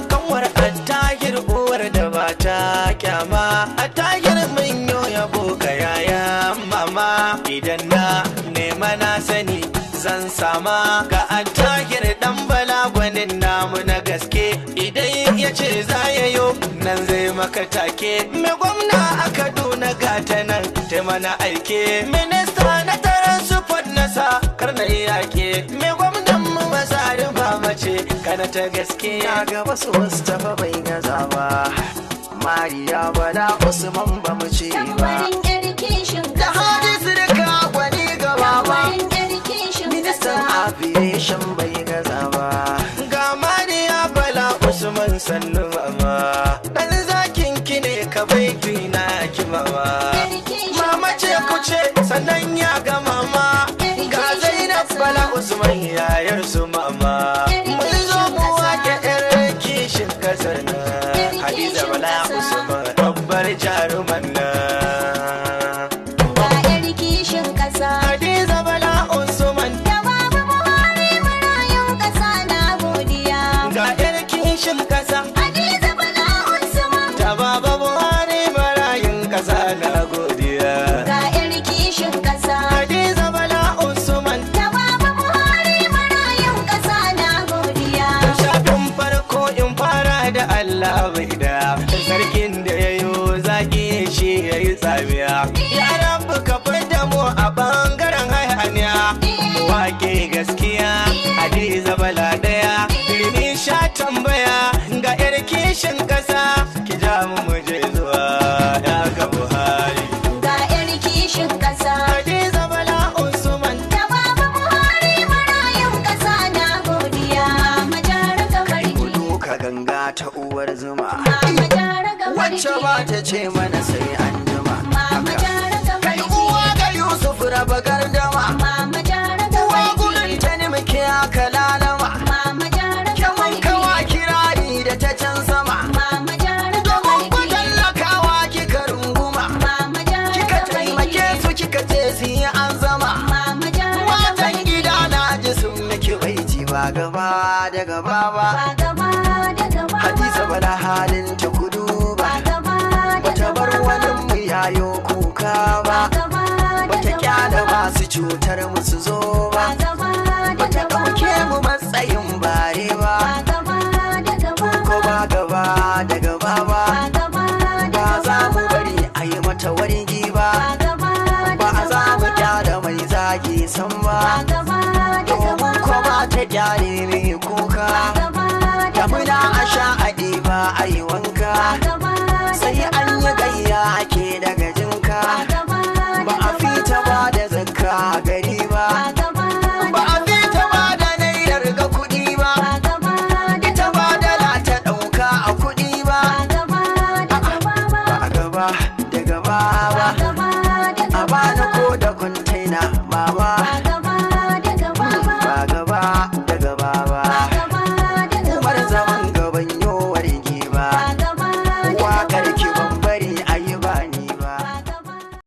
kanwar attahir uwar da ba ta kyama. Attahir mun yo yabo ga yaya mama, idan na nema na sani zan sama. Ga attahir dan bala gwanin namu na gaske, idan ya ce za ya yo nan zai maka take. Me gwamna a Kaduna gata nan ta mana aike, minista na taron support nasa kar na iyake. Me gwamnan mu masari ba mace kana ta gaske. Ya ga wasu Mustapha bai gaza ba, Mariya Bala Usman ba mu ce ba, da Hadisu duka gwani gaba ba, ministan aviation bai gaza ba. Ga Mariya Bala Usman sannu mama, dan zakin ki ne ka baiti na ki mama. Mama ce ku ce sannan ya ga mama, ga Zainab Bala Usman yayar su mama. Mun zo mu wake yar kishin kasar na, Hadiza Bala Usman babbar jaruman na. Hadiza Bala Usman da Baba Buhari marayun ƙasa na godiya. ga yar kishin kasa, Hadiza Bala Usman ta Baba Buhari marayun kasa na godiya. ga 'yar kishin ƙasa. Hadiza Bala Usman Da Baba Buhari marayun ƙasa na godiya. shafin farko in fara da Allah bai da sarkin da ya yi zaki shi ya yi tsamiya. Ya rabu ka fada mu a bangaren hayaniya, wake gaskiya Hadiza Bala daya. Ilimi sha tambaya ga yar kishin kasa, ki ja mu muje zuwa ya ga Buhari. Ga 'yar kishin ƙasa. Hadiza Bala Usman Da Baba Buhari marayun ƙasa na godiya. Mama jara kamar ki. Kudu ka ganga ta uwar zuma, Mama jara kamar wacce ki. ba ta ce mana sai an jima. Mama jara kamar Kai ki. uwa ga Yusuf raba gardama, Mama jara uwa kamar gudun ki. ta ni muke aka lalama. Mama jara Kyamun kamar kawa ki. kirari da ta can sama, Mama jara kamar domin ku ki. tallakawa kika runguma, Mama jara kika kamar taimake ki. su kika ce su yi an zama. Mama jara Matan kamar ki. gida na ji sun miki baiti ba gaba da gaba ba. Ba gaba da gaba. Hadiza Bala halin ta kudu ba, Ba gaba da bata bar gaba. wani mu yayo kuka ba, Ba gaba da bata gaba. kyala masu cutar mu su zo Ba ba, gaba da bata gaba. ɗauke mu matsayin bare ba, Ba gaba da gaba. ko ba gaba da gaba ba. Ba gaba da Ba za gaba. mu bari a yi mata wargi ba, Ba gaba da ba za mu gaba. kyala mai zagi san Ba ba, gaba da domin gaba. ko ba ta gyare mai kuka. Ba gaba da Damuna gaba. a sha a ɗiba a yi Ba wanka, gaba da sai gaba. an yi gayya ake daga jinka. Ba gaba Ba da a fita ba da zakka a gari ba, Ba gaba ba da a fita ba da nairar ga kuɗi ba, Ba gaba da ita ba da ta ɗauka a kuɗi ba. Ba gaba da gaba. Ba a gaba